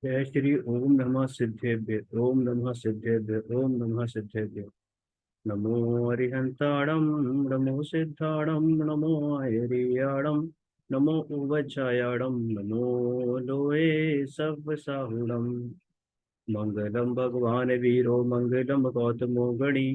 जय श्री ओम नमः सिद्धेभ्य ओम नमः सिद्धेभ्य ओम नमः सिद्धेभ्य। नमो अरिहंताणं नमो सिद्धाणं नमो आयर्याणं नमो उवचायाणं नमो लोए सव्वसाहुणं। मंगलम भगवान वीरो मंगलम गौतमो गणी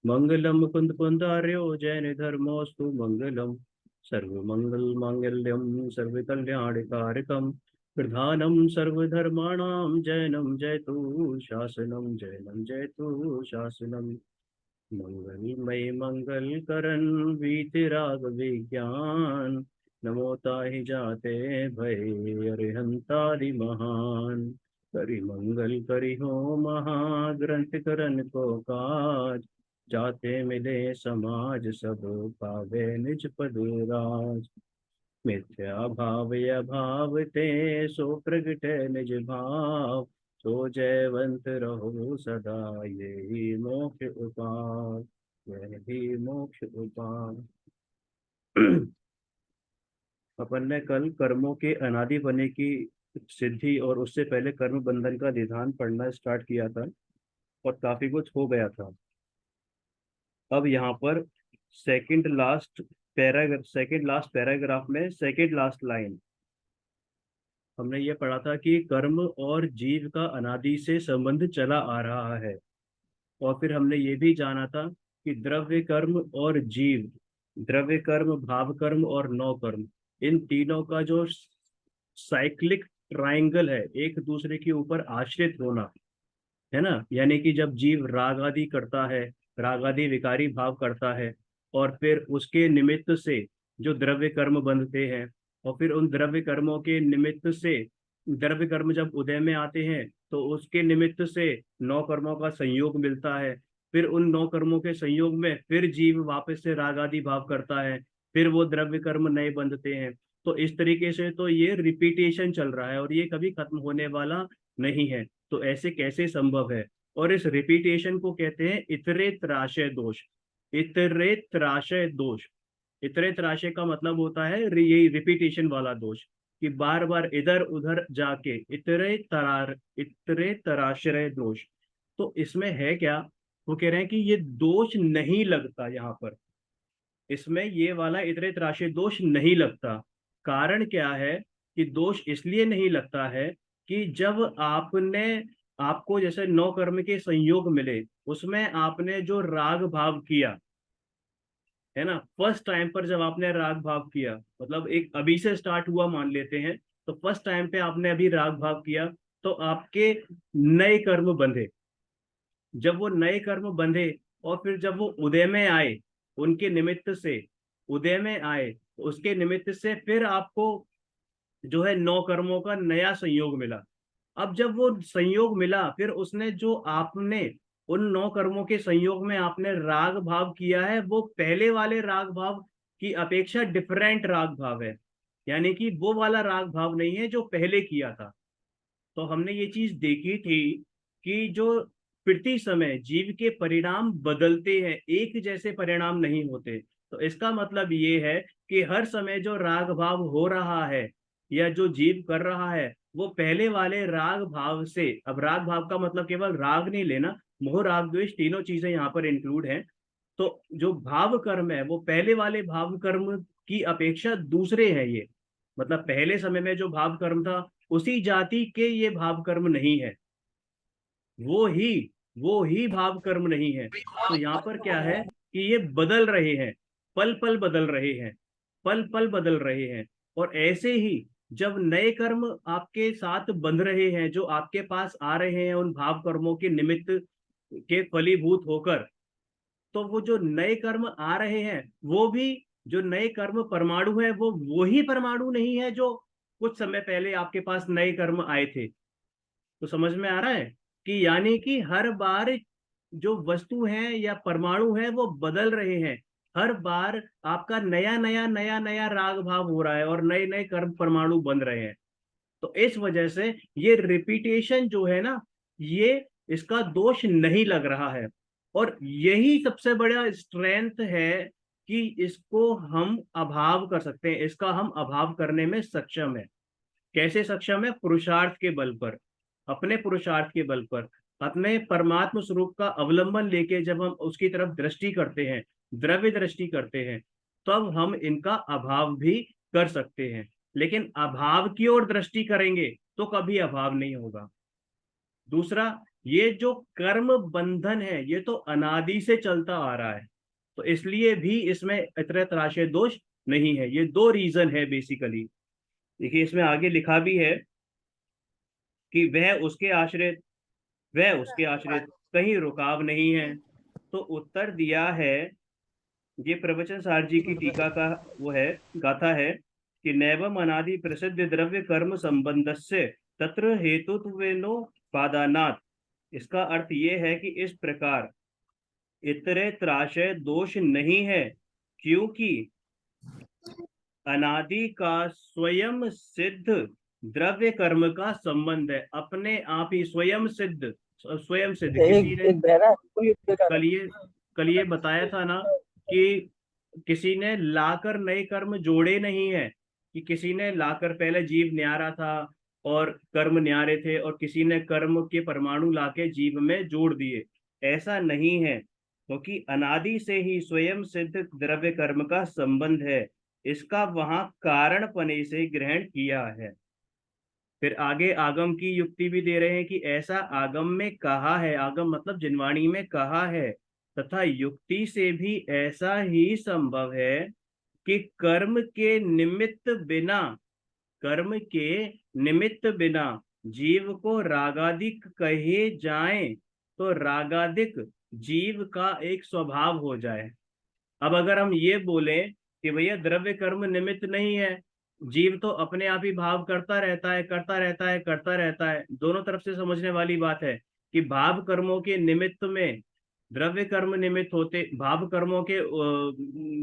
मंगलम कुंद कुंदार्यो जैन धर्मोस्तु मंगलम। सर्वमंगल मांगल्यम सर्वकल्याणकारकम प्रधानम सर्वधर्माणां जैनम जयतु शासनम जैनम जयतु शासनम। मंगलमय मंगल करण वीतराग विज्ञान नमो ताहि जाते भय अरिहंतारि महान। करि मंगल करि हो महाग्रंथ करन को काज जाते मिले समाज सब पावे निज पद राज। मिथ्या भाव अभाव ते सो प्रगटे निज भाव सो जयवंत रहो सदा यही मोक्ष उपाय यही मोक्ष उपाय। अपन ने कल कर्मों के अनादि बने की सिद्धि और उससे पहले कर्म बंधन का विधान पढ़ना स्टार्ट किया था और काफी कुछ हो गया था। अब यहाँ पर सेकंड लास्ट पैराग्राफ में सेकंड लास्ट लाइन हमने ये पढ़ा था कि कर्म और जीव का अनादि से संबंध चला आ रहा है। और फिर हमने ये भी जाना था कि द्रव्य कर्म और जीव, द्रव्य कर्म, भाव कर्म और नौ कर्म, इन तीनों का जो साइक्लिक ट्रायंगल है, एक दूसरे के ऊपर आश्रित होना, है ना। यानी कि जब जीव राग आदि करता है, राग आदि विकारी भाव करता है, और फिर उसके निमित्त से जो द्रव्य कर्म बनते हैं, और फिर उन द्रव्य कर्मों के निमित्त से द्रव्य कर्म जब उदय में आते हैं तो उसके निमित्त से नौ कर्मों का संयोग मिलता है। फिर उन नौ कर्मों के संयोग में फिर जीव वापस से राग आदि भाव करता है, फिर वो द्रव्य कर्म नए बंधते हैं। तो इस तरीके से तो ये रिपीटेशन चल रहा है और ये कभी खत्म होने वाला नहीं है। तो ऐसे कैसे संभव है? और इस रिपीटेशन को कहते हैं इतरेतराशय दोष। इतरेतराशय दोष, इतरेतराशय का मतलब होता है यही रिपीटेशन वाला दोष, कि बार बार इधर उधर जाके इतरेतराश्रय दोष। तो इसमें है क्या? वो कह रहे हैं कि ये दोष नहीं लगता यहाँ पर, इसमें ये वाला इतरेतराशय दोष नहीं लगता। कारण क्या है कि दोष इसलिए नहीं लगता है कि जब आपने, आपको जैसे नौ कर्म के संयोग मिले, उसमें आपने जो राग भाव किया, है ना, फर्स्ट टाइम पर जब आपने राग भाव किया, मतलब एक अभी से स्टार्ट हुआ मान लेते हैं, तो फर्स्ट टाइम पे आपने अभी राग भाव किया, तो आपके नए कर्म बंधे। जब वो नए कर्म बंधे और फिर जब वो उदय में आए, उनके निमित्त से उदय में आए, तो उसके निमित्त से फिर आपको जो है नौ कर्मों का नया संयोग मिला। अब जब वो संयोग मिला, फिर उसने जो आपने उन नौ कर्मों के संयोग में आपने राग भाव किया है, वो पहले वाले राग भाव की अपेक्षा डिफरेंट राग भाव है। यानी कि वो वाला राग भाव नहीं है जो पहले किया था। तो हमने ये चीज देखी थी कि जो प्रति समय जीव के परिणाम बदलते हैं, एक जैसे परिणाम नहीं होते। तो इसका मतलब ये है कि हर समय जो राग भाव हो रहा है या जो जीव कर रहा है, वो पहले वाले राग भाव से, अब राग भाव का मतलब केवल राग नहीं लेना, मोह राग द्वेष तीनों चीजें यहाँ पर इंक्लूड हैं। तो जो भाव कर्म है वो पहले वाले भाव कर्म की अपेक्षा दूसरे हैं ये। मतलब पहले समय में जो भाव कर्म था, उसी जाति के ये भाव कर्म नहीं है, वो ही वो ही भाव कर्म नहीं है। तो यहाँ पर क्या है कि ये बदल रहे हैं, पल पल बदल रहे हैं, पल पल बदल रहे हैं। और ऐसे ही जब नए कर्म आपके साथ बंध रहे हैं, जो आपके पास आ रहे हैं उन भाव कर्मों के निमित्त के फलीभूत होकर, तो वो जो नए कर्म आ रहे हैं, वो भी, जो नए कर्म परमाणु है, वो वही परमाणु नहीं है जो कुछ समय पहले आपके पास नए कर्म आए थे। तो समझ में आ रहा है कि यानी कि हर बार जो वस्तु है या परमाणु है वो बदल रहे हैं। हर बार आपका नया नया नया नया राग भाव हो रहा है और नए नए कर्म परमाणु बन रहे हैं। तो इस वजह से ये रिपीटेशन जो है ना, ये इसका दोष नहीं लग रहा है। और यही सबसे बड़ा स्ट्रेंथ है कि इसको हम अभाव कर सकते हैं, इसका हम अभाव करने में सक्षम है। कैसे सक्षम है? पुरुषार्थ के बल पर। अपने पुरुषार्थ के बल पर, अपने परमात्म स्वरूप का अवलंबन लेके जब हम उसकी तरफ दृष्टि करते हैं, द्रव्य दृष्टि करते हैं, तब हम इनका अभाव भी कर सकते हैं। लेकिन अभाव की ओर दृष्टि करेंगे तो कभी अभाव नहीं होगा। दूसरा, ये जो कर्म बंधन है ये तो अनादि से चलता आ रहा है, तो इसलिए भी इसमें इतने तराशे दोष नहीं है। ये दो रीजन है बेसिकली। देखिए इसमें आगे लिखा भी है कि वह उसके आश्रित कहीं रुकाव नहीं है। तो उत्तर दिया है, ये प्रवचन सार जी की टीका का वो है, गाथा है कि नैवम अनादि प्रसिद्ध द्रव्य कर्म संबंधस्य तत्र हेतुत्वेनो पादानात्। इसका अर्थ ये है कि इस प्रकार इतरे त्राशय दोष नहीं है, क्योंकि अनादि का स्वयं सिद्ध द्रव्य कर्म का संबंध है, अपने आप ही स्वयं सिद्ध। स्वयं सिद्ध किसी एक ने एक बहरा है, कोई बेकार कल ये कल ये बताया था ना कि किसी ने लाकर नए कर्म जोड़े नहीं है, कि किसी ने लाकर, पहले जीव न्यारा था और कर्म न्यारे थे, और किसी ने कर्म के परमाणु लाके जीव में जोड़ दिए। ऐसा नहीं है, क्योंकि अनादि से ही स्वयं सिद्ध द्रव्य कर्म का संबंध है, इसका वहां कारण पने से ग्रहण किया है। फिर आगे आगम की युक्ति भी दे रहे हैं कि ऐसा आगम में कहा है, आगम मतलब जिनवाणी में कहा है, तथा युक्ति से भी ऐसा ही संभव है कि कर्म के निमित्त बिना जीव को रागादिक कहे जाए तो रागादिक जीव का एक स्वभाव हो जाए। अब अगर हम ये बोलें कि भैया द्रव्य कर्म निमित्त नहीं है, जीव तो अपने आप ही भाव करता रहता है, करता रहता है, करता रहता है, दोनों तरफ से समझने वाली बात है कि भाव कर्मों के निमित्त में द्रव्य कर्म निमित्त होते, भाव कर्मों के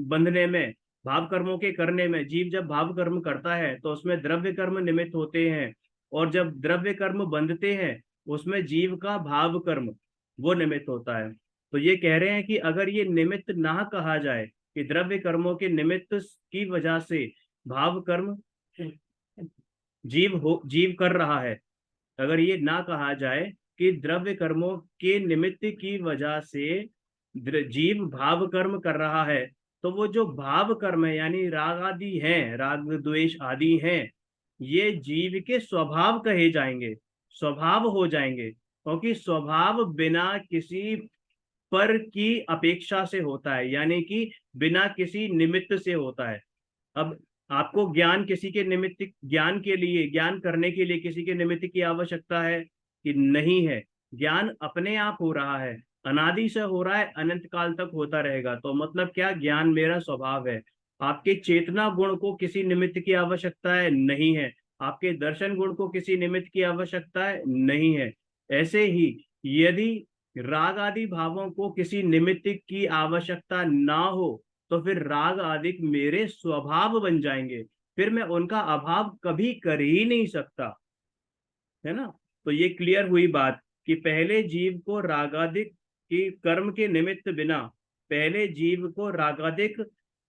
बंधने में, भाव कर्मों के करने में, जीव जब भाव कर्म करता है तो उसमें द्रव्य कर्म निमित्त होते हैं, और जब द्रव्य कर्म बंधते हैं उसमें जीव का भाव कर्म वो निमित्त होता है। तो ये कह रहे हैं कि अगर ये निमित्त ना कहा जाए कि द्रव्य कर्मों के निमित्त की वजह से भाव कर्म जीव कर रहा है, अगर ये ना कहा जाए कि द्रव्य कर्मों के निमित्त की वजह से जीव भाव कर्म कर रहा है, तो वो जो भाव कर्म है यानी राग आदि हैं, राग द्वेष आदि हैं, ये जीव के स्वभाव कहे जाएंगे, स्वभाव हो जाएंगे, क्योंकि स्वभाव बिना किसी पर की अपेक्षा से होता है, यानी कि बिना किसी निमित्त से होता है। अब आपको ज्ञान किसी के निमित्त, ज्ञान के लिए, ज्ञान करने के लिए किसी के निमित्त की आवश्यकता है कि नहीं है? ज्ञान अपने आप हो रहा है, अनादि से हो रहा है, अनंत काल तक होता रहेगा। तो मतलब क्या, ज्ञान मेरा स्वभाव है। आपके चेतना गुण को किसी निमित्त की आवश्यकता है? नहीं है। आपके दर्शन गुण को किसी निमित्त की आवश्यकता है? नहीं है। ऐसे ही यदि राग आदि भावों को किसी निमित्त की आवश्यकता ना हो तो फिर राग आदि मेरे स्वभाव बन जाएंगे, फिर मैं उनका अभाव कभी कर ही नहीं सकता, है ना। तो ये क्लियर हुई बात कि पहले जीव को रागादिक की कर्म के निमित्त बिना, पहले जीव को रागादिक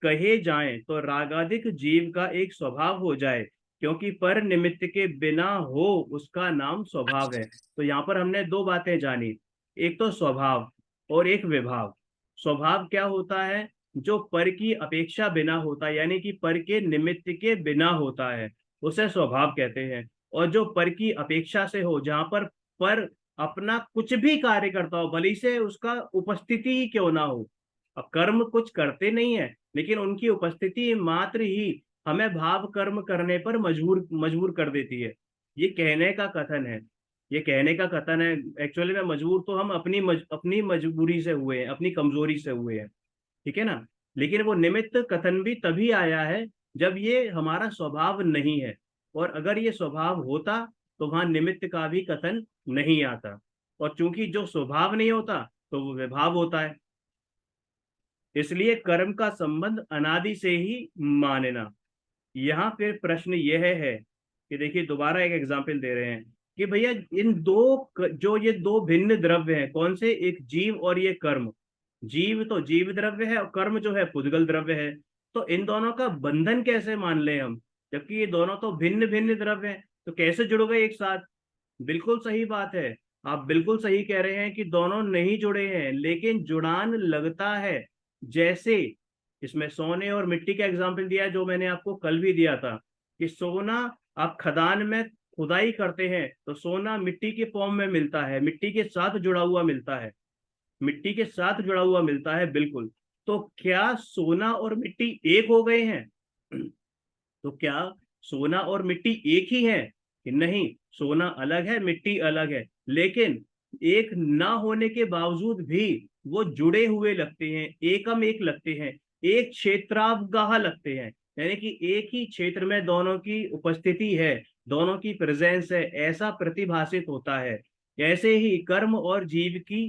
कहे जाए तो रागादिक जीव का एक स्वभाव हो जाए, क्योंकि पर निमित्त के बिना हो उसका नाम स्वभाव है। तो यहाँ पर हमने दो बातें जानी, एक तो स्वभाव और एक विभाव। स्वभाव क्या होता है? जो पर की अपेक्षा बिना होता है, यानी कि पर के निमित्त के बिना होता है, उसे स्वभाव कहते हैं। और जो पर की अपेक्षा से हो, जहां पर अपना कुछ भी कार्य करता हो, भले से उसका उपस्थिति ही क्यों ना हो, अब कर्म कुछ करते नहीं है लेकिन उनकी उपस्थिति मात्र ही हमें भाव कर्म करने पर मजबूर मजबूर कर देती है। ये कहने का कथन है, ये कहने का कथन है। एक्चुअली में मजबूर तो हम अपनी मजबूरी से हुए हैं, अपनी कमजोरी से हुए हैं, ठीक है ना। लेकिन वो निमित्त कथन भी तभी आया है जब ये हमारा स्वभाव नहीं है, और अगर ये स्वभाव होता तो वहां निमित्त का भी कथन नहीं आता। और चूंकि जो स्वभाव नहीं होता तो वो विभाव होता है, इसलिए कर्म का संबंध अनादि से ही मानना। यहाँ फिर प्रश्न यह है कि देखिए दोबारा एक एग्जाम्पल दे रहे हैं कि भैया इन जो ये दो भिन्न द्रव्य हैं, कौन से? एक जीव और ये कर्म। जीव तो जीव द्रव्य है और कर्म जो है पुद्गल द्रव्य है। तो इन दोनों का बंधन कैसे मान ले हम, जबकि ये दोनों तो भिन्न भिन्न द्रव्य हैं, तो कैसे जुड़ गए एक साथ? बिल्कुल सही बात है। आप बिल्कुल सही कह रहे हैं कि दोनों नहीं जुड़े हैं, लेकिन जुड़ान लगता है। जैसे इसमें सोने और मिट्टी का एग्जाम्पल दिया है, जो मैंने आपको कल भी दिया था कि सोना, आप खदान में खुदाई करते हैं तो सोना मिट्टी के फॉर्म में मिलता है, मिट्टी के साथ जुड़ा हुआ मिलता है, मिट्टी के साथ जुड़ा हुआ मिलता है, बिल्कुल। तो क्या सोना और मिट्टी एक हो गए हैं? तो क्या सोना और मिट्टी एक ही है? कि नहीं, सोना अलग है, मिट्टी अलग है, लेकिन एक ना होने के बावजूद भी वो जुड़े हुए लगते हैं, एकम एक लगते हैं, एक क्षेत्रावगाह लगते हैं। यानी कि एक ही क्षेत्र में दोनों की उपस्थिति है, दोनों की प्रेजेंस है, ऐसा प्रतिभासित होता है। ऐसे ही कर्म और जीव की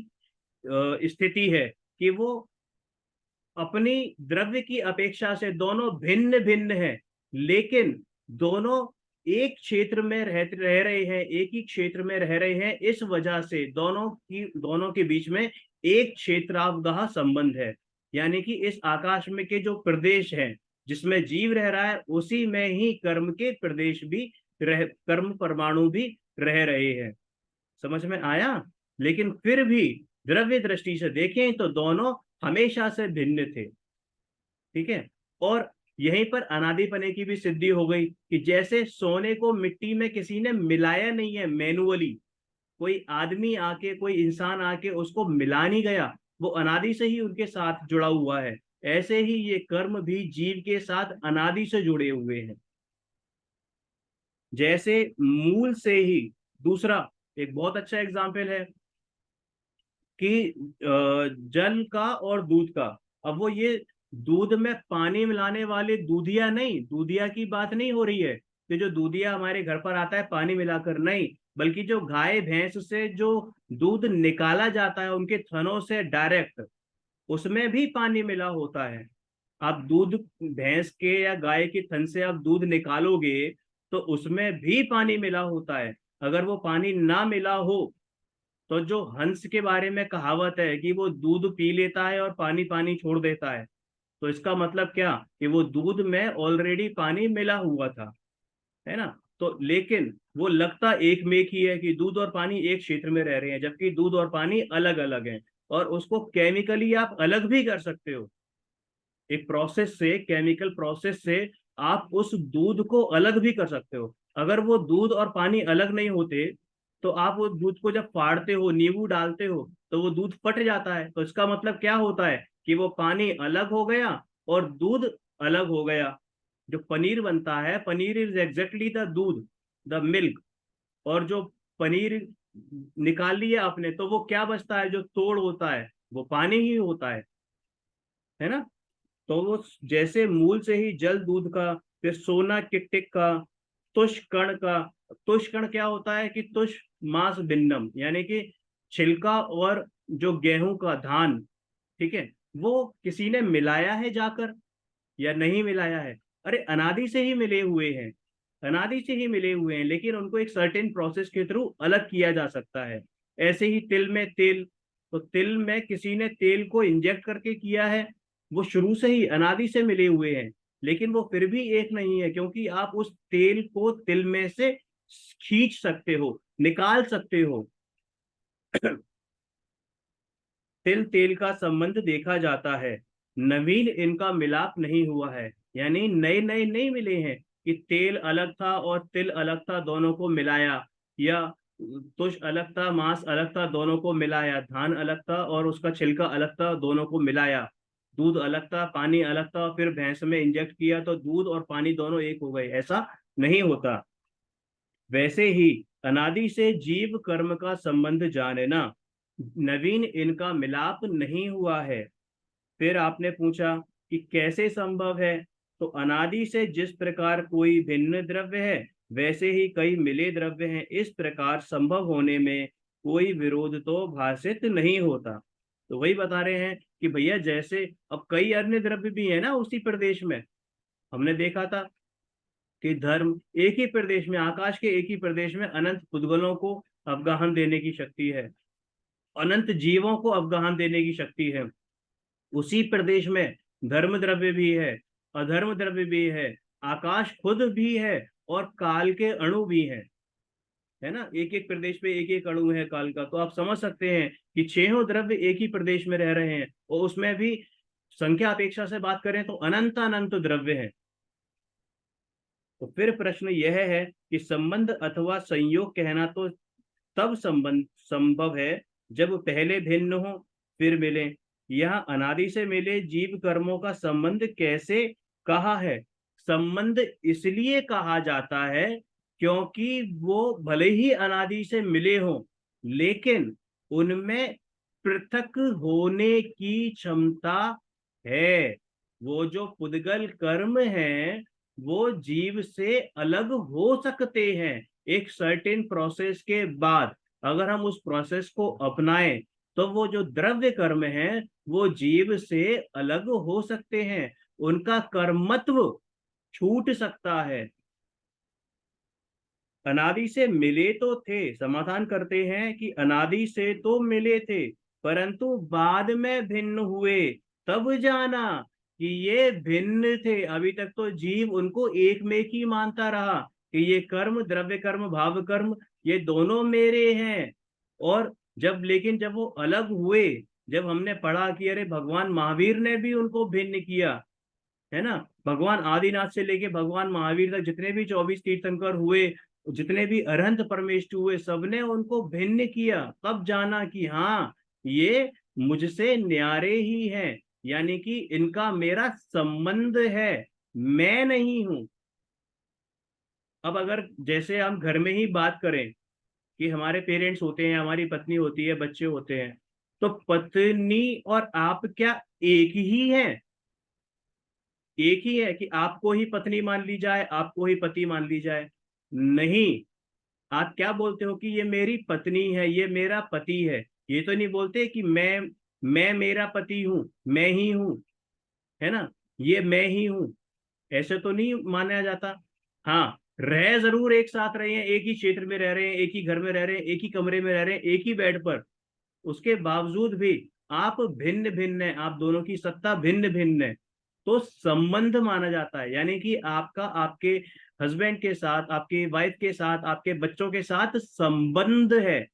स्थिति है कि वो अपनी द्रव्य की अपेक्षा से दोनों भिन्न भिन्न हैं, लेकिन दोनों एक क्षेत्र में रह रहे हैं, एक ही क्षेत्र में रह रहे हैं। इस वजह से दोनों के बीच में एक क्षेत्रावगाह संबंध है। यानी कि इस आकाश में के जो प्रदेश हैं जिसमें जीव रह रहा है, उसी में ही कर्म के प्रदेश भी कर्म परमाणु भी रह रहे हैं। समझ में आया? लेकिन फिर भी द्रव्य दृष्टि से देखें तो दोनों हमेशा से भिन्न थे। ठीक है। और यहीं पर अनादिपने की भी सिद्धि हो गई कि जैसे सोने को मिट्टी में किसी ने मिलाया नहीं है मैनुअली, कोई आदमी आके, कोई इंसान आके उसको मिला नहीं गया, वो अनादि से ही उनके साथ जुड़ा हुआ है। ऐसे ही ये कर्म भी जीव के साथ अनादि से जुड़े हुए हैं। जैसे मूल से ही, दूसरा एक बहुत अच्छा एग्जाम्पल है कि जल का और दूध का। अब वो ये दूध में पानी मिलाने वाले दूधिया नहीं, दूधिया की बात नहीं हो रही है कि जो दूधिया हमारे घर पर आता है पानी मिलाकर, नहीं, बल्कि जो गाय भैंस से जो दूध निकाला जाता है उनके थनों से डायरेक्ट, उसमें भी पानी मिला होता है। आप दूध, भैंस के या गाय के थन से आप दूध निकालोगे तो उसमें भी पानी मिला होता है। अगर वो पानी ना मिला हो, तो जो हंस के बारे में कहावत है कि वो दूध पी लेता है और पानी पानी छोड़ देता है, तो इसका मतलब क्या कि वो दूध में ऑलरेडी पानी मिला हुआ था, है ना? तो लेकिन वो लगता एक में एक ही है कि दूध और पानी एक क्षेत्र में रह रहे हैं, जबकि दूध और पानी अलग अलग हैं। और उसको केमिकली आप अलग भी कर सकते हो, एक प्रोसेस से, केमिकल प्रोसेस से आप उस दूध को अलग भी कर सकते हो। अगर वो दूध और पानी अलग नहीं होते तो आप वो दूध को जब फाड़ते हो, नींबू डालते हो, तो वो दूध फट जाता है। तो इसका मतलब क्या होता है कि वो पानी अलग हो गया और दूध अलग हो गया। जो पनीर बनता है, पनीर इज एग्जैक्टली द दूध, द मिल्क। और जो पनीर निकाल लिया आपने तो वो क्या बचता है? जो तोड़ होता है वो पानी ही होता है ना? तो वो जैसे मूल से ही जल दूध का, फिर सोना किट्टिक का, तुष कण का। तुष कण क्या होता है कि तुष मास भिन्नम, यानी कि छिलका और जो गेहूं का धान, ठीक है, वो किसी ने मिलाया है जाकर या नहीं मिलाया है? अरे अनादि से ही मिले हुए हैं, अनादि से ही मिले हुए हैं, लेकिन उनको एक सर्टेन प्रोसेस के थ्रू अलग किया जा सकता है। ऐसे ही तिल में तेल, तो तिल में किसी ने तेल को इंजेक्ट करके किया है, वो शुरू से ही अनादि से मिले हुए हैं, लेकिन वो फिर भी एक नहीं है, क्योंकि आप उस तेल को तिल में से खींच सकते हो, निकाल सकते हो। तिल तेल का संबंध देखा जाता है, नवीन इनका मिलाप नहीं हुआ है। यानी नए नए नहीं मिले हैं कि तेल अलग था और तिल अलग था, दोनों को मिलाया, या तुष अलग था, मांस अलग था, दोनों को मिलाया, धान अलग था और उसका छिलका अलग था, दोनों को मिलाया, दूध अलग था, पानी अलग था, फिर भैंस में इंजेक्ट किया तो दूध और पानी दोनों एक हो गए। ऐसा नहीं होता। वैसे ही अनादि से जीव कर्म का संबंध जानना, नवीन इनका मिलाप नहीं हुआ है। फिर आपने पूछा कि कैसे संभव है? तो अनादि से जिस प्रकार कोई भिन्न द्रव्य है, वैसे ही कई मिले द्रव्य हैं। इस प्रकार संभव होने में कोई विरोध तो भाषित नहीं होता। तो वही बता रहे हैं कि भैया जैसे अब कई अन्य द्रव्य भी है ना उसी प्रदेश में। हमने देखा था कि धर्म एक ही प्रदेश में, आकाश के एक ही प्रदेश में अनंत पुद्गलों को अवगाहन देने की शक्ति है, अनंत जीवों को अवगाहन देने की शक्ति है। उसी प्रदेश में धर्म द्रव्य भी है, अधर्म द्रव्य भी है, आकाश खुद भी है और काल के अणु भी है। है ना, एक एक प्रदेश पे एक एक अणु है काल का, तो आप समझ सकते हैं कि छहों द्रव्य एक ही प्रदेश में रह रहे हैं, और उसमें भी संख्या अपेक्षा से बात करें तो अनंत अनंत द्रव्य है। तो फिर प्रश्न यह है कि संबंध अथवा संयोग कहना तो तब संबंध संभव है जब पहले भिन्न हो फिर मिले। यह अनादि से मिले जीव कर्मों का संबंध कैसे कहा है? संबंध इसलिए कहा जाता है क्योंकि वो भले ही अनादि से मिले हों, लेकिन उनमें पृथक होने की क्षमता है। वो जो पुद्गल कर्म हैं वो जीव से अलग हो सकते हैं एक सर्टेन प्रोसेस के बाद। अगर हम उस प्रोसेस को अपनाएं तो वो जो द्रव्य कर्म है वो जीव से अलग हो सकते हैं, उनका कर्मत्व छूट सकता है। अनादि से मिले तो थे, समाधान करते हैं कि अनादि से तो मिले थे, परंतु बाद में भिन्न हुए, तब जाना कि ये भिन्न थे। अभी तक तो जीव उनको एक में ही मानता रहा कि ये कर्म, द्रव्य कर्म, भाव कर्म, ये दोनों मेरे हैं। और जब वो अलग हुए, जब हमने पढ़ा कि अरे भगवान महावीर ने भी उनको भिन्न किया, है ना, भगवान आदिनाथ से लेके भगवान महावीर तक जितने भी 24 तीर्थंकर हुए, जितने भी अरहंत परमेष्ठ हुए, सबने उनको भिन्न किया। तब जाना कि हाँ, ये मुझसे न्यारे ही हैं, यानी कि इनका मेरा संबंध है, मैं नहीं हूं। अब अगर जैसे हम घर में ही बात करें कि हमारे पेरेंट्स होते हैं, हमारी पत्नी होती है, बच्चे होते हैं, तो पत्नी और आप क्या एक ही हैं? एक ही है कि आपको ही पत्नी मान ली जाए, आपको ही पति मान ली जाए? नहीं। आप क्या बोलते हो कि ये मेरी पत्नी है, ये मेरा पति है। ये तो नहीं बोलते कि मैं मेरा पति हूं, मैं ही हूं, है ना, ये मैं ही हूं, ऐसे तो नहीं माना जाता। हाँ, रह जरूर एक साथ रहे हैं, एक ही क्षेत्र में रह रहे हैं, एक ही घर में रह रहे हैं, एक ही कमरे में रह रहे हैं, एक ही बेड पर, उसके बावजूद भी आप भिन्न भिन्न है, आप दोनों की सत्ता भिन्न भिन्न है, तो संबंध माना जाता है। यानी कि आपका आपके हस्बैंड के साथ, आपके वाइफ के साथ, आपके बच्चों के साथ संबंध है।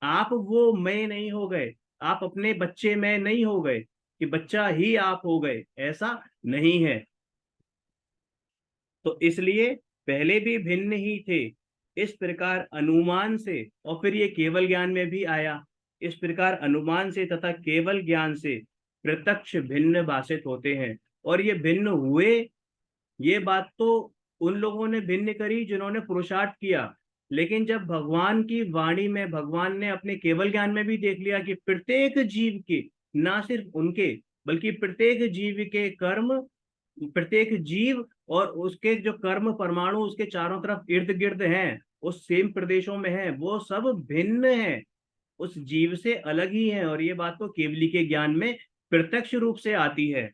आप वो मैं नहीं हो गए, आप अपने बच्चे में नहीं हो गए कि बच्चा ही आप हो गए, ऐसा नहीं है। तो इसलिए पहले भी भिन्न ही थे। इस प्रकार अनुमान से, और फिर ये केवल ज्ञान में भी आया, इस प्रकार अनुमान से तथा केवल ज्ञान से प्रत्यक्ष भिन्न भाषित होते हैं। और ये भिन्न हुए, ये बात तो उन लोगों ने भिन्न करी जिन्होंने पुरुषार्थ किया, लेकिन जब भगवान की वाणी में भगवान ने अपने केवल ज्ञान में भी देख लिया कि प्रत्येक जीव के, ना सिर्फ उनके बल्कि प्रत्येक जीव के कर्म, प्रत्येक जीव और उसके जो कर्म परमाणु उसके चारों तरफ इर्द गिर्द हैं, उस सेम प्रदेशों में हैं, वो सब भिन्न हैं, उस जीव से अलग ही हैं। और ये बात तो केवली के ज्ञान में प्रत्यक्ष रूप से आती है।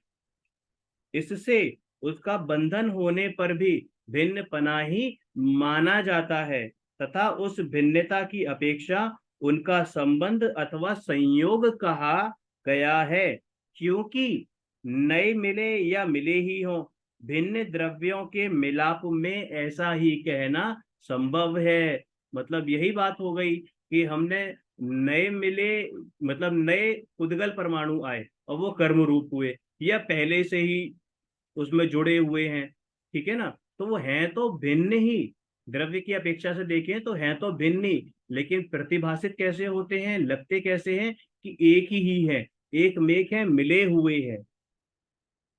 इससे उसका बंधन होने पर भी भिन्न पना ही माना जाता है, तथा उस भिन्नता की अपेक्षा उनका संबंध अथवा संयोग कहा गया है। क्योंकि नए मिले या मिले ही हो, भिन्न द्रव्यों के मिलाप में ऐसा ही कहना संभव है। मतलब यही बात हो गई कि हमने नए मिले, मतलब नए उद्गल परमाणु आए और वो कर्म रूप हुए, या पहले से ही उसमें जुड़े हुए हैं, ठीक है ना, तो वो हैं तो भिन्न ही, द्रव्य की अपेक्षा से देखें तो हैं तो भिन्न ही, लेकिन प्रतिभाषित कैसे होते हैं, लगते कैसे हैं कि एक ही है, एक मेक है, मिले हुए हैं।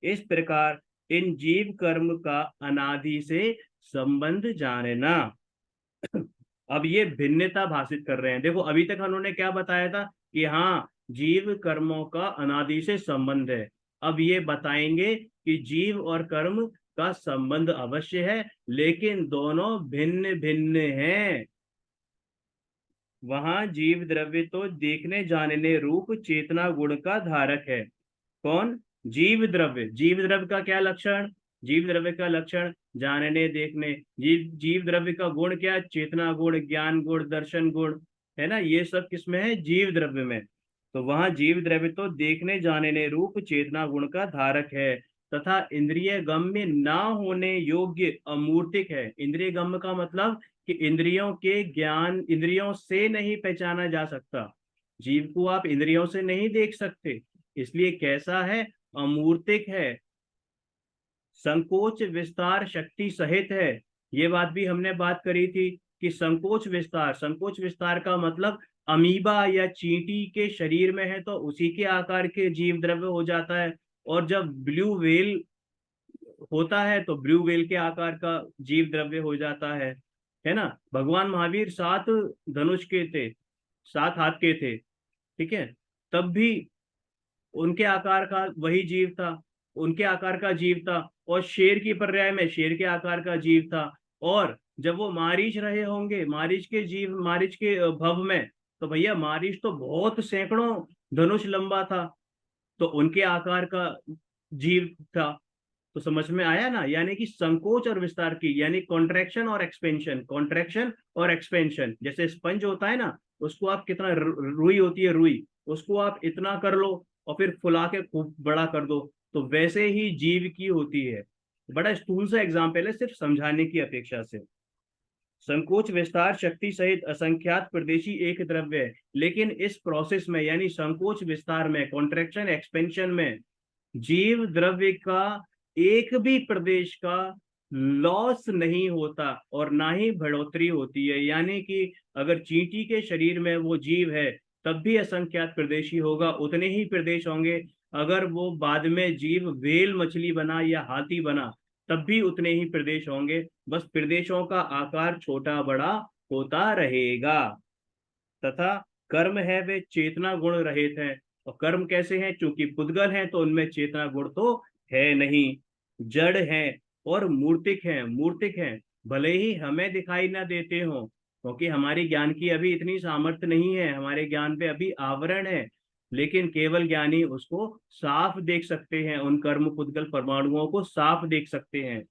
इस प्रकार इन जीव कर्म का अनादि से संबंध जानना। अब ये भिन्नता भाषित कर रहे हैं। देखो अभी तक उन्होंने क्या बताया था कि हाँ, जीव कर्मों का अनादि से संबंध है। अब ये बताएंगे कि जीव और कर्म का संबंध अवश्य है, लेकिन दोनों भिन्न भिन्न हैं। वहां जीव द्रव्य तो देखने जानने रूप चेतना गुण का धारक है। कौन? जीव द्रव्य। जीव द्रव्य का क्या लक्षण? जीव द्रव्य का लक्षण जानने देखने। जीव द्रव्य का गुण क्या? चेतना गुण, ज्ञान गुण, दर्शन गुण, है ना, ये सब किसमें है? जीव द्रव्य में। तो वहां जीव द्रव्य तो देखने जानने रूप चेतना गुण का धारक है। तथा इंद्रिय गम्य ना होने योग्य अमूर्तिक है। इंद्रिय गम्य का मतलब कि इंद्रियों के ज्ञान, इंद्रियों से नहीं पहचाना जा सकता। जीव को आप इंद्रियों से नहीं देख सकते, इसलिए कैसा है? अमूर्तिक है। संकोच विस्तार शक्ति सहित है। ये बात भी हमने बात करी थी कि संकोच विस्तार, संकोच विस्तार का मतलब अमीबा या चींटी के शरीर में है तो उसी के आकार के जीव द्रव्य हो जाता है, और जब ब्लू व्हेल होता है तो ब्लू व्हेल के आकार का जीव द्रव्य हो जाता है ना। भगवान महावीर 7 धनुष के थे, 7 हाथ के थे, ठीक है, तब भी उनके आकार का वही जीव था, उनके आकार का जीव था। और शेर की पर्याय में शेर के आकार का जीव था। और जब वो मारीच रहे होंगे, मारीच के जीव, मारीच के भव में, तो भैया मारीच तो बहुत सैकड़ों धनुष लंबा था, तो उनके आकार का जीव था। तो समझ में आया ना, यानी कि संकोच और विस्तार की, यानी कॉन्ट्रैक्शन और एक्सपेंशन, कॉन्ट्रैक्शन और एक्सपेंशन। जैसे स्पंज होता है ना, उसको आप कितना, रुई होती है रुई, उसको आप इतना कर लो और फिर फुला के खूब बड़ा कर दो, तो वैसे ही जीव की होती है। बड़ा स्थूल सा एग्जाम्पल है, सिर्फ समझाने की अपेक्षा से। संकोच विस्तार शक्ति सहित असंख्यात प्रदेशी एक द्रव्य है, लेकिन इस प्रोसेस में, यानी संकोच विस्तार में, कॉन्ट्रैक्शन एक्सपेंशन में, जीव द्रव्य का एक भी प्रदेश का लॉस नहीं होता और ना ही बढ़ोतरी होती है। यानी कि अगर चींटी के शरीर में वो जीव है तब भी असंख्यात प्रदेशी होगा, उतने ही प्रदेश होंगे। अगर वो बाद में जीव व्हेल मछली बना या हाथी बना तब भी उतने ही प्रदेश होंगे, बस प्रदेशों का आकार छोटा बड़ा होता रहेगा। तथा कर्म है वे चेतना गुण रहित हैं। और कर्म कैसे हैं? चूंकि पुद्गल हैं तो उनमें चेतना गुण तो है नहीं, जड़ हैं और मूर्तिक हैं। मूर्तिक हैं, भले ही हमें दिखाई ना देते हो, क्योंकि हमारी ज्ञान की अभी इतनी सामर्थ्य नहीं है, हमारे ज्ञान पे अभी आवरण है, लेकिन केवल ज्ञानी उसको साफ देख सकते हैं, उन कर्म पुद्गल परमाणुओं को साफ देख सकते हैं,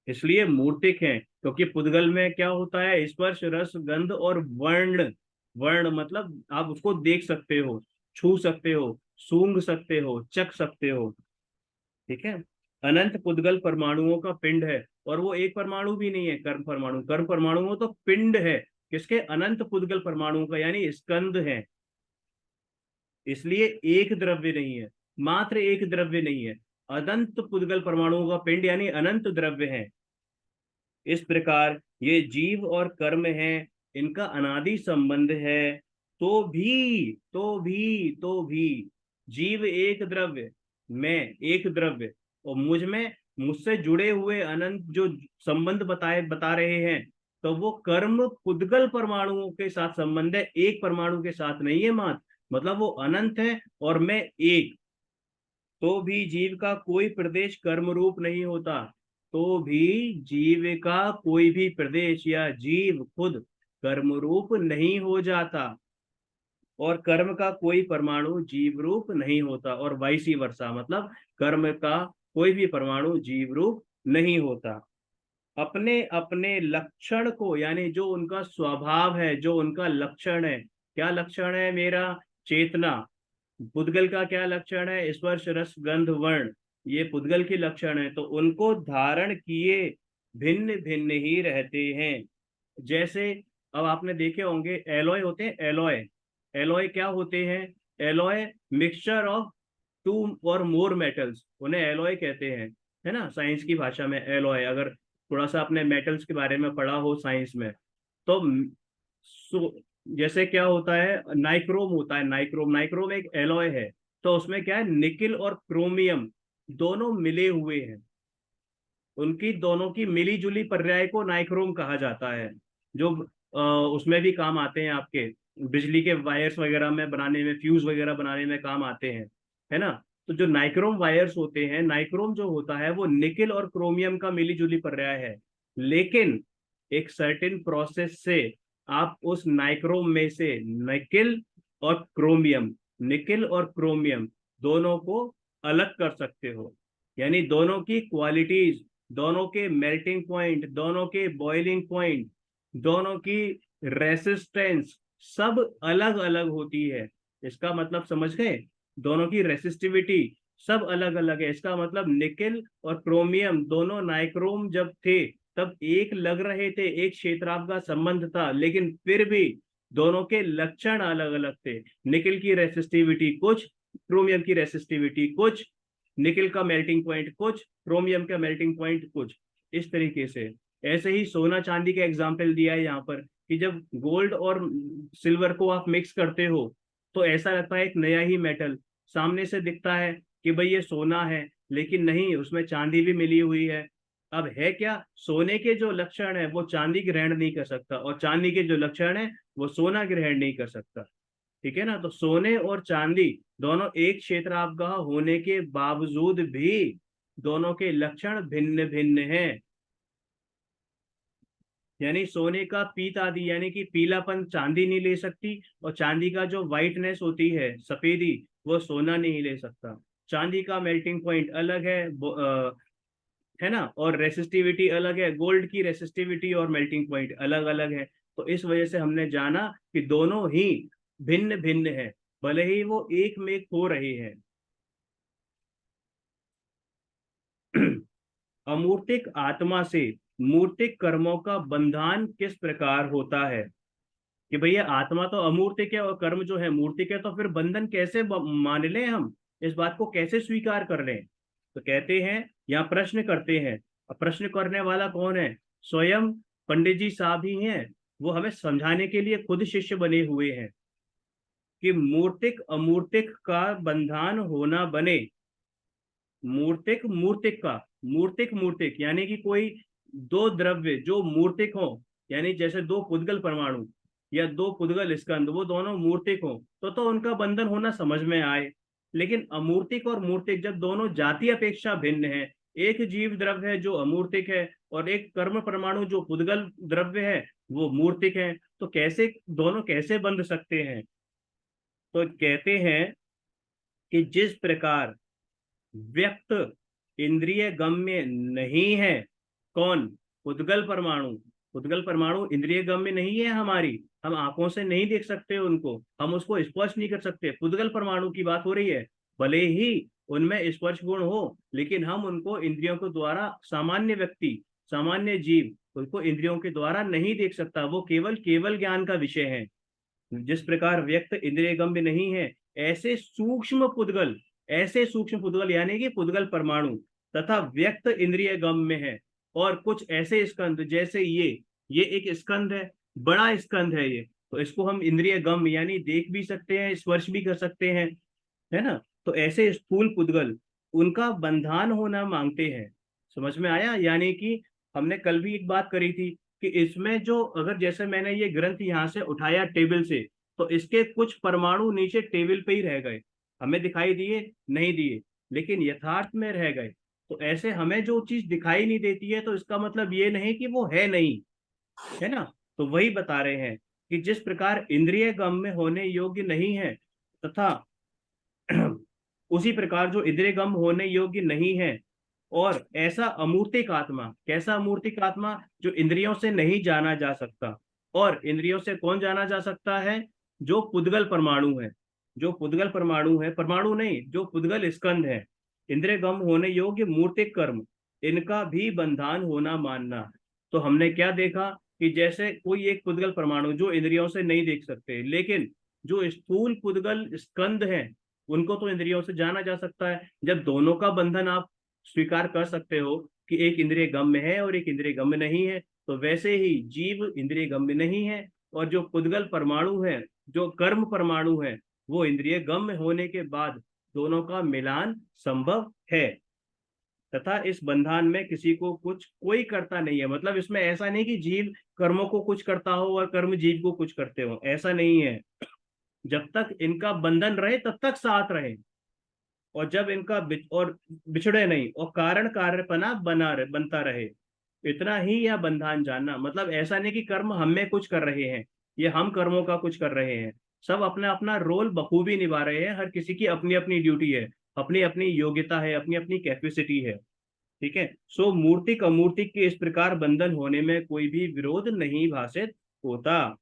इसलिए मूर्तिक हैं। क्योंकि पुद्गल में क्या होता है? स्पर्श रस गंध और वर्ण। वर्ण मतलब आप उसको देख सकते हो, छू सकते हो, सूंघ सकते हो, चख सकते हो, ठीक है। अनंत पुद्गल परमाणुओं का पिंड है, और वो एक परमाणु भी नहीं है कर्म परमाणु, कर्म परमाणु वो तो पिंड है किसके? अनंत पुद्गल परमाणुओं का, यानी स्कंद है। इसलिए एक द्रव्य नहीं है, मात्र एक द्रव्य नहीं है, अनंत पुद्गल परमाणुओं का पिंड यानी अनंत द्रव्य है। इस प्रकार ये जीव और कर्म है, इनका अनादि संबंध है। तो भी जीव एक द्रव्य, मैं एक द्रव्य, और मुझ में, मुझसे जुड़े हुए अनंत जो संबंध बता रहे हैं, तो वो कर्म पुद्गल परमाणुओं के साथ संबंध है, एक परमाणु के साथ नहीं है। मात मतलब वो अनंत है और मैं एक। तो भी जीव का कोई प्रदेश कर्म रूप नहीं होता। तो भी जीव का कोई भी प्रदेश या जीव खुद कर्म रूप नहीं हो जाता, और कर्म का कोई परमाणु जीव रूप नहीं होता, और वाइसी वर्षा, मतलब कर्म का कोई भी परमाणु जीव रूप नहीं होता। अपने अपने लक्षण को, यानी जो उनका स्वभाव है, जो उनका लक्षण है, क्या लक्षण है मेरा? चेतना। पुद्गल का क्या लक्षण है? स्पर्श रस गंध वर्ण, ये पुद्गल के लक्षण है, तो उनको धारण किए भिन्न भिन्न ही रहते हैं। जैसे अब आपने देखे होंगे एलॉय होते हैं, एलॉय। एलॉय क्या होते हैं? एलॉय मिक्सचर ऑफ टू और मोर मेटल्स, उन्हें एलॉय कहते हैं, है ना, साइंस की भाषा में एलॉय। अगर थोड़ा सा आपने मेटल्स के बारे में पढ़ा हो साइंस में, तो जैसे क्या होता है, नाइक्रोम होता है, नाइक्रोम, नाइक्रोम एक एलॉय है। तो उसमें क्या है? निकिल और क्रोमियम दोनों मिले हुए हैं, उनकी दोनों की मिली जुली पर्याय को नाइक्रोम कहा जाता है, जो उसमें भी काम आते हैं, आपके बिजली के वायर्स वगैरह में बनाने में, फ्यूज वगैरह बनाने में काम आते हैं, है ना। तो जो नाइक्रोम वायर्स होते हैं, नाइक्रोम जो होता है वो निकिल और क्रोमियम का मिली जुली पर्याय है, लेकिन एक सर्टेन प्रोसेस से आप उस नाइक्रोम में से निकिल और क्रोमियम दोनों को अलग कर सकते हो, यानी दोनों की क्वालिटीज, दोनों के मेल्टिंग पॉइंट, दोनों के बॉइलिंग पॉइंट, दोनों की रेसिस्टेंस सब अलग अलग होती है। इसका मतलब समझ गए? दोनों की रेसिस्टिविटी, सब अलग अलग है। इसका मतलब निकिल और क्रोमियम दोनों नाइक्रोम जब थे तब एक लग रहे थे, एक क्षेत्राभ का संबंध था, लेकिन फिर भी दोनों के लक्षण अलग अलग थे। निकिल की रेसिस्टिविटी कुछ, क्रोमियम की रेसिस्टिविटी कुछ, निकिल का मेल्टिंग पॉइंट कुछ, क्रोमियम का मेल्टिंग पॉइंट कुछ, इस तरीके से। ऐसे ही सोना चांदी का एग्जाम्पल दिया है यहाँ पर कि जब गोल्ड और सिल्वर को आप मिक्स करते हो तो ऐसा लगता है एक नया ही मेटल, सामने से दिखता है कि भाई ये सोना है, लेकिन नहीं, उसमें चांदी भी मिली हुई है। अब है क्या, सोने के जो लक्षण है वो चांदी ग्रहण नहीं कर सकता, और चांदी के जो लक्षण है वो सोना ग्रहण नहीं कर सकता। ठीक है ना। तो सोने और चांदी दोनों एक क्षेत्रावगाह होने के बावजूद भी दोनों के लक्षण भिन्न भिन्न हैं। यानी सोने का पीत आदि यानी कि पीलापन चांदी नहीं ले सकती, और चांदी का जो व्हाइटनेस होती है, सफेदी, वो सोना नहीं ले सकता। चांदी का मेल्टिंग पॉइंट अलग है ना, और रेसिस्टिविटी अलग है, गोल्ड की रेसिस्टिविटी और मेल्टिंग पॉइंट अलग अलग है। तो इस वजह से हमने जाना कि दोनों ही भिन्न भिन्न है, भले ही वो एक में एक हो रहे हैं। अमूर्तिक आत्मा से मूर्तिक कर्मों का बंधन किस प्रकार होता है? कि भैया आत्मा तो अमूर्तिक है और कर्म जो है मूर्तिक है, तो फिर बंधन कैसे मान लें हम, इस बात को कैसे स्वीकार कर लें? तो कहते हैं, यहाँ प्रश्न करते हैं। अब प्रश्न करने वाला कौन है? स्वयं पंडित जी साहब ही हैं। वो हमें समझाने के लिए खुद शिष्य बने हुए हैं कि मूर्तिक अमूर्तिक का बंधन होना बने। मूर्तिक मूर्तिक का, मूर्तिक मूर्तिक यानी कि कोई दो द्रव्य जो मूर्तिक हो, यानी जैसे दो पुद्गल परमाणु या दो पुद्गल स्कंद, वो दोनों मूर्तिक हो तो उनका बंधन होना समझ में आए। लेकिन अमूर्तिक और मूर्तिक जब दोनों जाति अपेक्षा भिन्न है, एक जीव द्रव्य है जो अमूर्तिक है और एक कर्म परमाणु जो पुद्गल द्रव्य है वो मूर्तिक है, तो कैसे दोनों कैसे बंध सकते हैं? तो कहते हैं कि जिस प्रकार व्यक्त इंद्रिय गम्य नहीं है। कौन? पुद्गल परमाणु। पुद्गल परमाणु इंद्रिय गम्य नहीं है हमारी, हम आंखों से नहीं देख सकते उनको, हम उसको स्पर्श नहीं कर सकते। पुद्गल परमाणु की बात हो रही है। भले ही उनमें स्पर्श गुण हो, लेकिन हम उनको इंद्रियों के द्वारा, सामान्य व्यक्ति, सामान्य जीव उनको इंद्रियों के द्वारा नहीं देख सकता, वो केवल केवल ज्ञान का विषय है। जिस प्रकार व्यक्त इंद्रिय गम्य नहीं है, ऐसे सूक्ष्म पुद्गल, ऐसे सूक्ष्म पुद्गल यानी कि पुद्गल परमाणु तथा व्यक्त इंद्रिय गम्य है। और कुछ ऐसे स्कंद जैसे ये एक स्कंद है, बड़ा स्कंद है ये, तो इसको हम इंद्रिय गम्य यानी देख भी सकते हैं, स्पर्श भी कर सकते हैं, है ना। तो ऐसे स्थूल पुद्गल उनका बंधन होना मांगते हैं। समझ में आया? यानी कि हमने कल भी एक बात करी थी कि इसमें जो, अगर जैसे मैंने ये ग्रंथ यहाँ से उठाया टेबल से, तो इसके कुछ परमाणु नीचे टेबल पे ही रह गए, हमें दिखाई दिए नहीं दिए, लेकिन यथार्थ में रह गए। तो ऐसे हमें जो चीज दिखाई नहीं देती है तो इसका मतलब ये नहीं कि वो है नहीं, है ना। तो वही बता रहे हैं कि जिस प्रकार इंद्रिय गम्य होने योग्य नहीं है, तथा उसी प्रकार जो इंद्रिय गम होने योग्य नहीं है, और ऐसा अमूर्तिक आत्मा, कैसा अमूर्तिक आत्मा? जो इंद्रियों से नहीं जाना जा सकता। और इंद्रियों से कौन जाना जा सकता है? जो पुद्गल परमाणु है, जो पुद्गल परमाणु है, परमाणु नहीं, जो पुद्गल स्कंध है, इंद्रिय गम होने योग्य मूर्तिक कर्म, इनका भी बंधन होना मानना। तो हमने क्या देखा कि जैसे कोई एक पुद्गल परमाणु जो इंद्रियों से नहीं देख सकते, लेकिन जो स्थूल पुद्गल स्कंद है उनको तो इंद्रियों से जाना जा सकता है। जब दोनों का बंधन आप स्वीकार कर सकते हो कि एक इंद्रिय गम्य है और एक इंद्रिय गम्य नहीं है, तो वैसे ही जीव इंद्रिय गम्य नहीं है, और जो पुद्गल परमाणु है, जो कर्म परमाणु है, वो इंद्रिय गम्य होने के बाद दोनों का मिलान संभव है। तथा इस बंधन में किसी को कुछ कोई करता नहीं है। मतलब इसमें ऐसा नहीं कि जीव कर्मों को कुछ करता हो और कर्म जीव को कुछ करते हो, ऐसा नहीं है। जब तक इनका बंधन रहे तब तक साथ रहे, और जब इनका और बिछड़े नहीं, और कारण कार्यपना बनता रहे, इतना ही यह बंधन जानना। मतलब ऐसा नहीं कि कर्म हम में कुछ कर रहे हैं, ये हम कर्मों का कुछ कर रहे हैं। सब अपना अपना रोल बखूबी निभा रहे हैं, हर किसी की अपनी अपनी ड्यूटी है, अपनी अपनी योग्यता है, अपनी अपनी कैपेसिटी है। ठीक है। सो मूर्तिक अमूर्तिक के इस प्रकार बंधन होने में कोई भी विरोध नहीं भाषित होता।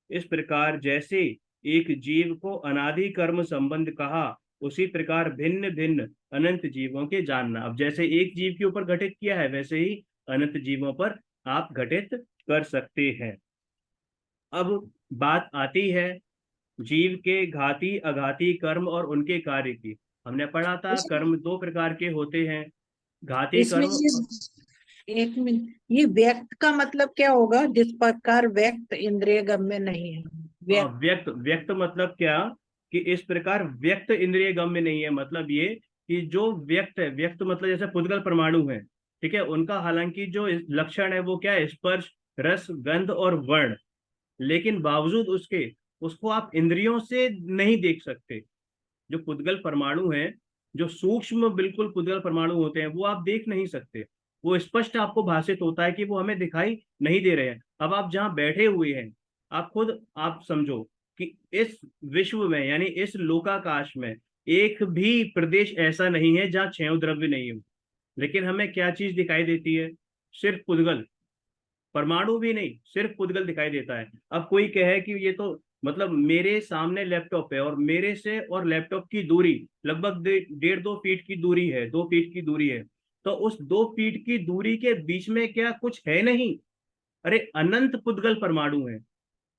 इस प्रकार जैसे एक जीव को अनादि कर्म संबंध कहा, उसी प्रकार भिन्न भिन्न अनंत जीवों के जानना। अब जैसे एक जीव के ऊपर घटित किया है, वैसे ही अनंत जीवों पर आप घटित कर सकते हैं। अब बात आती है जीव के घाती अघाती कर्म और उनके कार्य की। हमने पढ़ा था इसमें कर्म दो प्रकार के होते हैं, घाती इसमें कर्म। ये एक मिनट, ये व्यक्त का मतलब क्या होगा? जिस प्रकार व्यक्त इंद्रिय गम्य नहीं है, व्यक्त। व्यक्त, व्यक्त मतलब क्या कि इस प्रकार व्यक्त इंद्रिय गम्य नहीं है, मतलब ये कि जो व्यक्त है, व्यक्त मतलब जैसे पुद्गल परमाणु है, ठीक है, उनका हालांकि जो लक्षण है वो क्या है, स्पर्श, रस, गंध और वर्ण, लेकिन बावजूद उसके उसको आप इंद्रियों से नहीं देख सकते। जो पुद्गल परमाणु है, जो सूक्ष्म बिल्कुल पुद्गल परमाणु होते हैं, वो आप देख नहीं सकते। वो स्पष्ट आपको भाषित होता है कि वो हमें दिखाई नहीं दे रहे हैं। अब आप जहाँ बैठे हुए हैं, आप खुद आप समझो कि इस विश्व में यानी इस लोकाकाश में एक भी प्रदेश ऐसा नहीं है जहाँ क्षय द्रव्य नहीं हो, लेकिन हमें क्या चीज दिखाई देती है? सिर्फ पुद्गल, परमाणु भी नहीं, सिर्फ पुद्गल दिखाई देता है। अब कोई कहे कि ये तो मतलब मेरे सामने लैपटॉप है और मेरे से और लैपटॉप की दूरी लगभग 1.5-2 फीट की दूरी है, 2 फीट की दूरी है, तो उस 2 फीट की दूरी के बीच में क्या कुछ है? नहीं। अरे अनंत पुद्गल परमाणु है,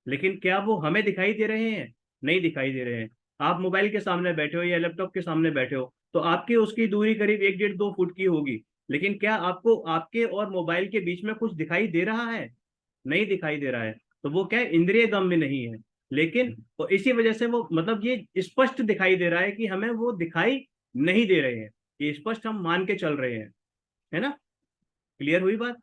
लेकिन क्या वो हमें दिखाई दे रहे हैं? नहीं दिखाई दे रहे हैं। आप मोबाइल के सामने बैठे हो या लैपटॉप के सामने बैठे हो, तो आपकी उसकी दूरी करीब 1-1.5-2 फुट की होगी, लेकिन क्या आपको आपके और मोबाइल के बीच में कुछ दिखाई दे रहा है? नहीं दिखाई दे रहा है। तो वो क्या है, इंद्रिय गम्य नहीं है। लेकिन तो इसी वजह से वो मतलब ये स्पष्ट दिखाई दे रहा है कि हमें वो दिखाई नहीं दे रहे हैं, ये स्पष्ट हम मान के चल रहे हैं, है ना? क्लियर हुई बात?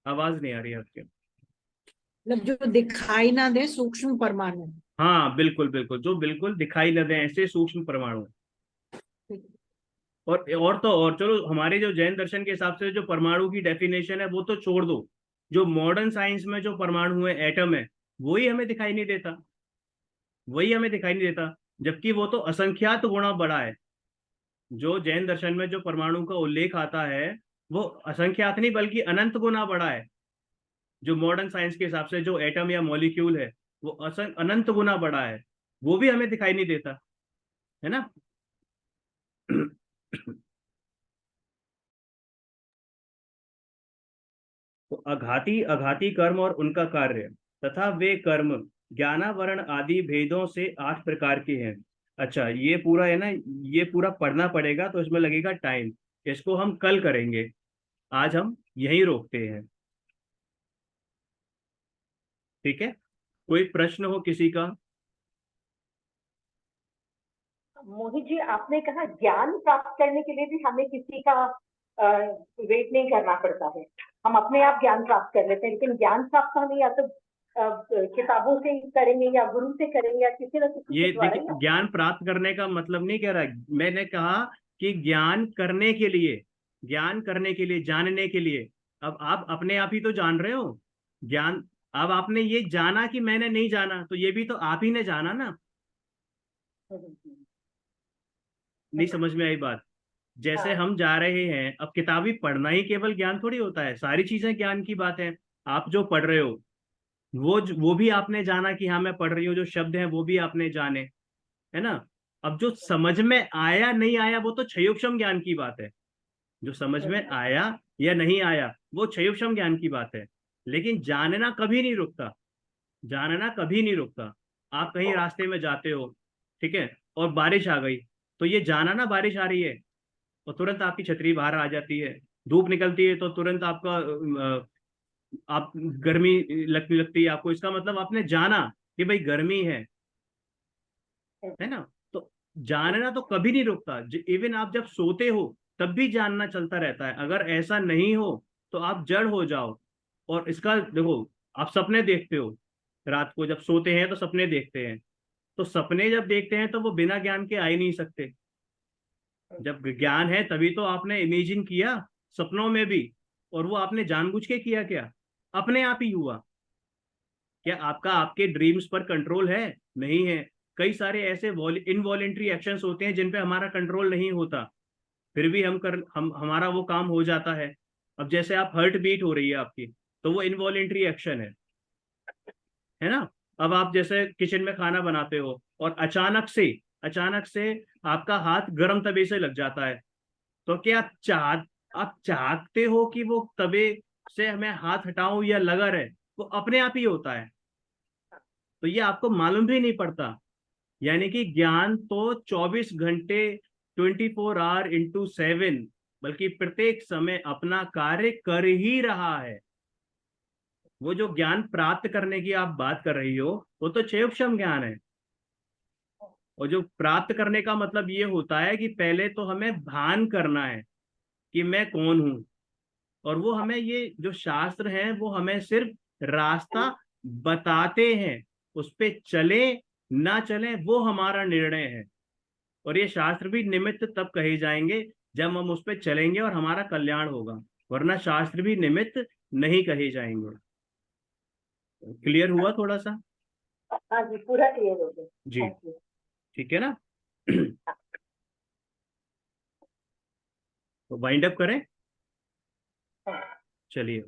आवाज नहीं आ रही है आपके। मतलब जो दिखाई ना दे, सूक्ष्म परमाणु। हाँ बिल्कुल बिल्कुल, जो बिल्कुल दिखाई न दें ऐसे सूक्ष्म परमाणु। और तो और चलो, हमारे जो जैन दर्शन के हिसाब से जो परमाणु की डेफिनेशन है वो तो छोड़ दो, जो मॉडर्न साइंस में जो परमाणु है, एटम है, वही हमें दिखाई नहीं देता, वही हमें दिखाई नहीं देता, जबकि वो तो असंख्यात गुणा बड़ा है। जो जैन दर्शन में जो परमाणु का उल्लेख आता है, वो असंख्यात नहीं बल्कि अनंत गुना बड़ा है। जो मॉडर्न साइंस के हिसाब से जो एटम या मॉलिक्यूल है, वो अनंत गुना बड़ा है, वो भी हमें दिखाई नहीं देता, है ना? तो अघाती अघाती कर्म और उनका कार्य तथा वे कर्म ज्ञानावरण आदि भेदों से 8 प्रकार के हैं। अच्छा, ये पूरा है ना, ये पूरा पढ़ना पड़ेगा तो इसमें लगेगा टाइम, इसको हम कल करेंगे, आज हम यहीं रोकते हैं। ठीक है, कोई प्रश्न हो किसी का? मोहित जी, आपने कहा ज्ञान प्राप्त करने के लिए भी हमें किसी का वेट नहीं करना पड़ता है, हम अपने आप ज्ञान प्राप्त कर लेते हैं। लेकिन ज्ञान प्राप्त हमें या तो किताबों से करेंगे या गुरु से करेंगे या किसी न किसी ये के द्वारा देखिए, ही। ज्ञान प्राप्त करने का मतलब नहीं कह रहा, मैंने कहा कि ज्ञान करने के लिए, ज्ञान करने के लिए, जानने के लिए। अब आप अपने आप ही तो जान रहे हो ज्ञान। अब आपने ये जाना कि मैंने नहीं जाना, तो ये भी तो आप ही ने जाना ना। नहीं समझ में आई बात? जैसे हाँ। हम जा रहे हैं, अब किताबी पढ़ना ही केवल ज्ञान थोड़ी होता है, सारी चीजें ज्ञान की बात है। आप जो पढ़ रहे हो, वो भी आपने जाना कि हाँ मैं पढ़ रही हूँ, जो शब्द हैं वो भी आपने जाने, है ना? अब जो समझ में आया नहीं आया वो तो क्षयोक्षम ज्ञान की बात है। जो समझ में आया या नहीं आया वो क्षयोक्षम ज्ञान की बात है। लेकिन जानना कभी नहीं रुकता, जानना कभी नहीं रुकता। आप कहीं रास्ते में जाते हो, ठीक है, और बारिश आ गई, तो ये जाना ना बारिश आ रही है, और तुरंत आपकी छतरी बाहर आ जाती है। धूप निकलती है तो तुरंत आपका आप गर्मी लगने लगती है आपको, इसका मतलब आपने जाना कि भाई गर्मी है ना? तो जानना तो कभी नहीं रुकता। इवन आप जब सोते हो तब भी जानना चलता रहता है। अगर ऐसा नहीं हो तो आप जड़ हो जाओ। और इसका देखो, आप सपने देखते हो, रात को जब सोते हैं तो सपने देखते हैं, तो सपने जब देखते हैं तो वो बिना ज्ञान के आ ही नहीं सकते। जब ज्ञान है तभी तो आपने इमेजिन किया सपनों में भी, और वो आपने जानबूझ के किया क्या? अपने आप ही हुआ। क्या आपका आपके ड्रीम्स पर कंट्रोल है? नहीं है। कई सारे ऐसे इनवॉलेंट्री एक्शंस होते हैं जिन पे हमारा कंट्रोल नहीं होता, फिर भी हम हमारा वो काम हो जाता है। अब जैसे आप हार्ट बीट हो रही है आपकी, तो वो इनवॉलेंट्री एक्शन है ना? अब आप जैसे किचन में खाना बनाते हो और अचानक से आपका हाथ गर्म तवे से लग जाता है, तो क्या आप चाहते हो कि वो तवे से मैं हाथ हटाऊं या लगा रहे? वो अपने आप ही होता है, तो ये आपको मालूम भी नहीं पड़ता। यानी कि ज्ञान तो 24 घंटे, 24 आवर इंटू 7, बल्कि प्रत्येक समय अपना कार्य कर ही रहा है। वो जो ज्ञान प्राप्त करने की आप बात कर रही हो, वो तो क्षेपक्षम ज्ञान है। और जो प्राप्त करने का मतलब ये होता है कि पहले तो हमें भान करना है कि मैं कौन हूं। और वो हमें, ये जो शास्त्र हैं वो हमें सिर्फ रास्ता बताते हैं, उस पे चले ना चले वो हमारा निर्णय है। और ये शास्त्र भी निमित्त तब कहे जाएंगे जब हम उस पे चलेंगे और हमारा कल्याण होगा, वरना शास्त्र भी निमित्त नहीं कहे जाएंगे। क्लियर हुआ थोड़ा सा? हाँ जी, पूरा क्लियर हो गया। जी, थैंक यू। ठीक है ना? तो वाइंड अप करें, चलिए।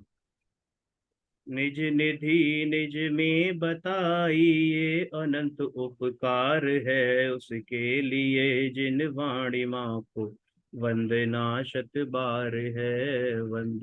निज निधि निज में बताइए, अनंत उपकार है उसके लिए, जिन वाणी माँ को वंदना शत बार है।